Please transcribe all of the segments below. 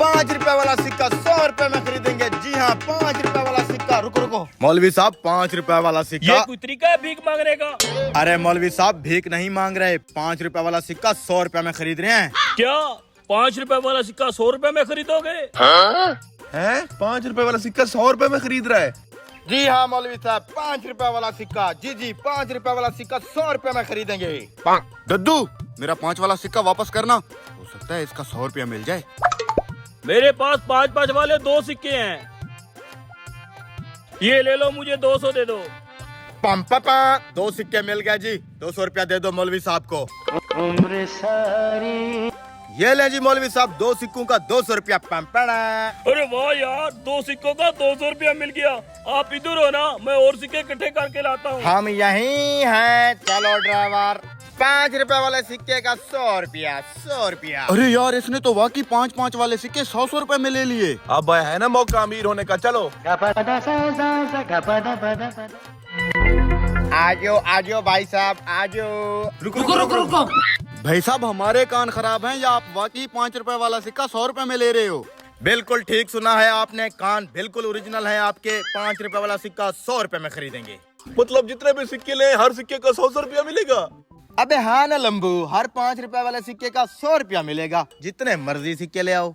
5 रुपए वाला सिक्का 100 रुपए में खरीदेंगे। जी हाँ, 5 रुपए वाला सिक्का। रुको रुको मौलवी साहब, 5 रुपए वाला सिक्का। ये कोई तरीका है भीख मांगने का? अरे मौलवी साहब, भीख नहीं मांग रहे, 5 रुपए वाला सिक्का 100 रुपए में खरीद रहे हैं। क्या 5 रुपए वाला सिक्का 100 रुपए में खरीदोगे? हैं? 5 रुपए वाला सिक्का 100 रुपए में खरीद रहा है? जी हाँ मौलवी साहब, 5 रुपए वाला सिक्का। जी 5 रुपए वाला सिक्का 100 रुपए में खरीदेंगे। दद्दू, मेरा 5 वाला सिक्का वापस करना। हो सकता है इसका 100 रुपया मिल जाए। मेरे पास 5 वाले 2 सिक्के हैं, ये ले लो, मुझे 200 दे दो। पम पपा, 2 सिक्के मिल गए जी। 200 रुपया दे दो मौलवी साहब को। ये ले जी मौलवी साहब, 2 सिक्कों का 200 रुपया। अरे वाह यार, 2 सिक्कों का 200 रुपया मिल गया। आप इधर हो ना, मैं और सिक्के इकट्ठे करके लाता हूँ। हम यहीं हैं। चलो ड्राइवर, 5 रुपए वाले सिक्के का 100 रुपया। 100 रुपया। अरे यार, इसने तो वाकई 5 वाले सिक्के 100 रुपए में ले लिए। अब है ना मौका अमीर होने का। चलो आजो आजो भाई साहब, आजो। रुको। भाई साहब, हमारे कान खराब हैं या आप वाकई 5 रुपए वाला सिक्का 100 रुपए में ले रहे हो? बिल्कुल ठीक सुना है आपने, कान बिल्कुल ओरिजिनल है आपके। 5 रुपए वाला सिक्का 100 रुपए में खरीदेंगे। मतलब जितने भी सिक्के ले, हर सिक्के का 100 रुपया मिलेगा? अबे हाँ ना लंबू, हर 5 रुपए वाले सिक्के का 100 रुपया मिलेगा। जितने मर्जी सिक्के ले आओ।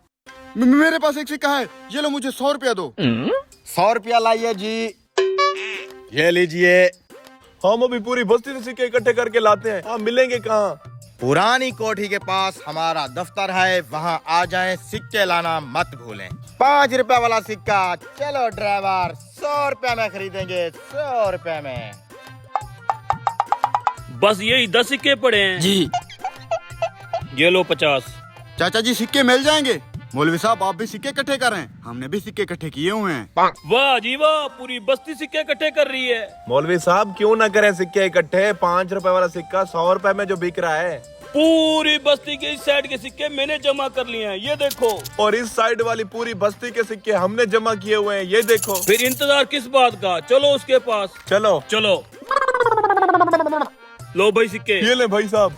मेरे पास एक सिक्का है, ये लो, मुझे 100 रुपया दो। 100 रुपया लाइए जी, ये लीजिए। हम अभी पूरी बस्ती से सिक्के इकट्ठे करके लाते हैं। आप मिलेंगे कहाँ? पुरानी कोठी के पास हमारा दफ्तर है, वहाँ आ जाएं। सिक्के लाना मत भूलें। 5 रुपए वाला सिक्का। चलो ड्राइवर, 100 रुपए में खरीदेंगे। 100 रुपए में। बस यही 10 सिक्के पड़े हैं जी। ये लो 50। चाचा जी, सिक्के मिल जाएंगे? मौलवी साहब, आप भी सिक्के इकट्ठे कर रहे हैं? हमने भी सिक्के इकट्ठे किए हुए हैं। वाह जी वाह, पूरी बस्ती सिक्के इकट्ठे कर रही है। मौलवी साहब, क्यों ना करें सिक्के इकट्ठे? 5 रुपए वाला सिक्का 100 रुपए में जो बिक रहा है। पूरी बस्ती के इस साइड के सिक्के मैंने जमा कर लिए हैं, ये देखो। और इस साइड वाली पूरी बस्ती के सिक्के हमने जमा किए हुए हैं, ये देखो। फिर इंतजार किस बात का, चलो उसके पास। चलो चलो लो भाई सिक्के। ये ले भाई साहब।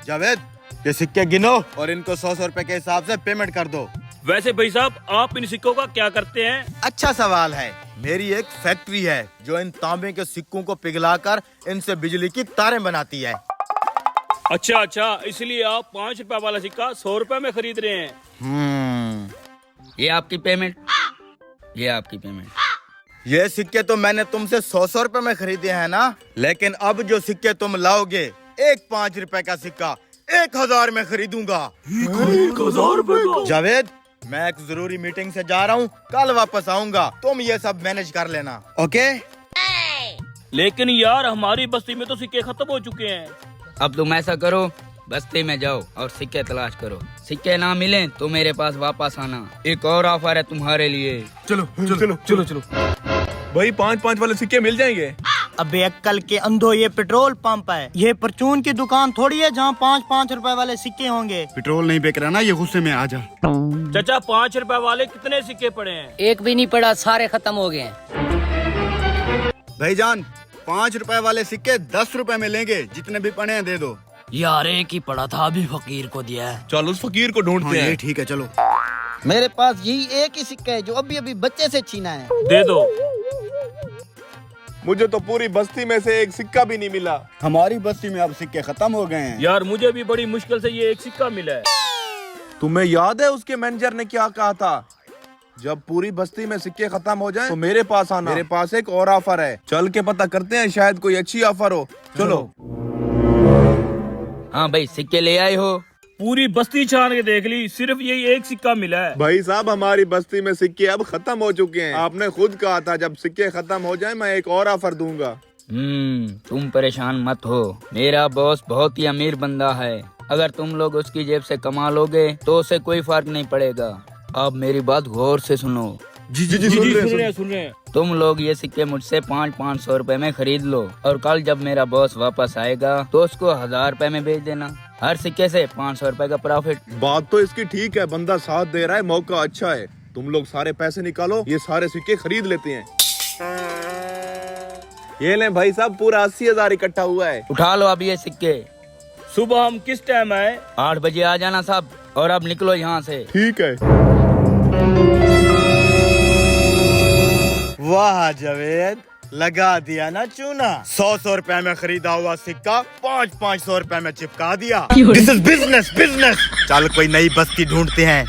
जावेद, ये सिक्के गिनो और इनको 100 रुपए के हिसाब से पेमेंट कर दो। वैसे भाई साहब, आप इन सिक्कों का क्या करते हैं? अच्छा सवाल है। मेरी एक फैक्ट्री है जो इन तांबे के सिक्कों को पिघलाकर इनसे बिजली की तारें बनाती है। अच्छा, इसलिए आप 5 रुपए वाला सिक्का 100 रुपए में खरीद रहे हैं। ये आपकी पेमेंट, ये आपकी पेमेंट। ये सिक्के तो मैंने तुमसे 100 रुपए में खरीदे हैं ना, लेकिन अब जो सिक्के तुम लाओगे, एक 5 रुपए का सिक्का 1000 में खरीदूंगा। 1000 रुपए का? जावेद, मैं एक जरूरी मीटिंग से जा रहा हूँ, कल वापस आऊंगा। तुम ये सब मैनेज कर लेना, ओके? लेकिन यार, हमारी बस्ती में तो सिक्के खत्म हो चुके हैं। अब तुम ऐसा करो, बस्ती में जाओ और सिक्के तलाश करो। सिक्के ना मिले तो मेरे पास वापस आना। एक और ऑफर है तुम्हारे लिए। चलो भाई, 5 वाले सिक्के मिल जाएंगे? अबे अक्कल के अंधो, ये पेट्रोल पंप है, ये परचून की दुकान थोड़ी है जहाँ 5 रुपए वाले सिक्के होंगे। पेट्रोल नहीं बेच रहा ना, ये गुस्से में आ जा। चाचा, 5 रुपए वाले कितने सिक्के पड़े हैं? एक भी नहीं पड़ा, सारे खत्म हो गए हैं। भाईजान, 5 रुपए वाले सिक्के 10 रुपए में लेंगे। जितने भी पड़े हैं दे दो। यार एक ही पड़ा था, अभी फकीर को दिया है। चलो उस फकीर को हाँ, ढूंढते ये हैं। ठीक है, चलो। मेरे पास यही एक ही सिक्का है जो अभी अभी बच्चे से छीना है। दे दो। मुझे तो पूरी बस्ती में से एक सिक्का भी नहीं मिला। हमारी बस्ती में अब सिक्के खत्म हो गए हैं। यार, मुझे भी बड़ी मुश्किल से ये एक सिक्का मिला है। तुम्हें याद है उसके मैनेजर ने क्या कहा था? जब पूरी बस्ती में सिक्के खत्म हो जाएं तो मेरे पास आना। मेरे पास एक और ऑफर है, चल के पता करते हैं, शायद कोई अच्छी ऑफर हो। चलो। हाँ भाई, सिक्के ले आए हो? पूरी बस्ती छान के देख ली, सिर्फ यही एक सिक्का मिला है। भाई साहब, हमारी बस्ती में सिक्के अब खत्म हो चुके हैं। आपने खुद कहा था जब सिक्के खत्म हो जाए मैं एक और ऑफर दूंगा। तुम परेशान मत हो, मेरा बॉस बहुत ही अमीर बंदा है। अगर तुम लोग उसकी जेब से कमा लोगे तो उसे कोई फर्क नहीं पड़ेगा। अब मेरी बात गौर से सुनो। जी सुन रहे हैं। तुम लोग ये सिक्के मुझसे 500 रुपए में खरीद लो और कल जब मेरा बॉस वापस आएगा तो उसको 1000 रुपए में बेच देना। हर सिक्के से 500 रुपए का प्रॉफिट। बात तो इसकी ठीक है, बंदा साथ दे रहा है, मौका अच्छा है। तुम लोग सारे पैसे निकालो, ये सारे सिक्के खरीद लेते हैं। ये लें भाई साहब, पूरा 80,000 इकट्ठा हुआ है। उठा लो अब ये सिक्के। सुबह हम किस टाइम आए? 8 बजे आ जाना साहब, और अब निकलो यहाँ से। ठीक है। वाह जावेद, लगा दिया ना चूना। 100 रुपए में खरीदा हुआ सिक्का 500 रुपए में चिपका दिया। This is business business. चल कोई नई बस्ती ढूंढते हैं।